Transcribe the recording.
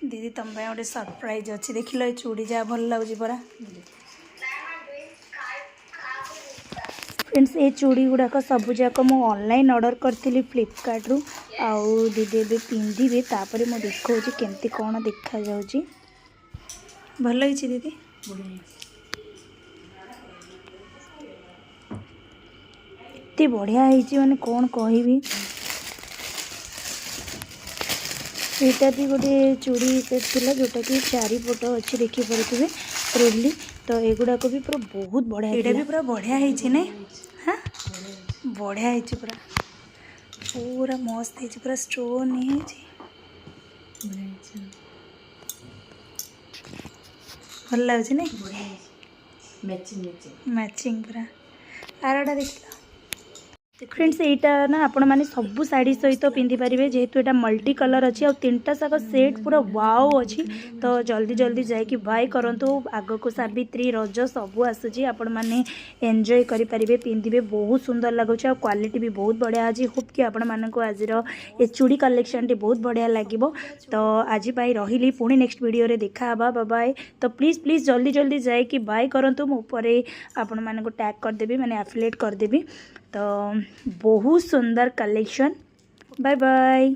दीदी तुम गोटे सरप्राइज अच्छी देख लो चूड़ी जहाँ भल लगुच परा फ्रेंड्स ये चूड़ी गुड़ाक सब जाक मु ऑनलाइन ऑर्डर करी फ्लिपकार्ट रु आउ दीदी ए पिंधे तापर मुझे देखा केमती कौन देखा जाऊँगी भल लगी दीदी एत बढ़िया माने कौन कहबी यहाँ भी गोटे चूड़ी सेट थिला जोटा कि 4 पट अच्छी देखी पारे रोली तो एगुड़ाक भी पूरा बहुत बढ़िया यहाँ भी पूरा बढ़िया है हाँ बढ़िया है पूरा पूरा मस्त है पूरा स्टोन है भल लगुच नहीं मैचिंग पूरा आरटा देख फ्रेंड्स यहाँ ना आपण मैंने सब शाढ़ी सहित पिंधि पारे जेहेतु यहाँ मल्टी कलर अच्छी और 3टा साक सेट पूरा वाओ अच्छी तो जल्दी जल्दी जाकि बाय करूँ आग को सावित्री रज सब आसूँ आपण मैंने एंजॉय करें पिंधे बहुत सुंदर लगुच और क्वालिटी भी बहुत बढ़िया अच्छी होप कि आपण मानक आज ये चूड़ी कलेक्शन टी बहुत बढ़िया लगे तो आज रही पुणी नेक्स्ट वीडियो रे देखा बाय तो प्लीज प्लीज जल्दी जल्दी जाकि बाय करूँ मुझे आपण मानक टैग करदेवी मैंने एफिलिएट करदेवी तो बहुत सुंदर कलेक्शन बाय बाय।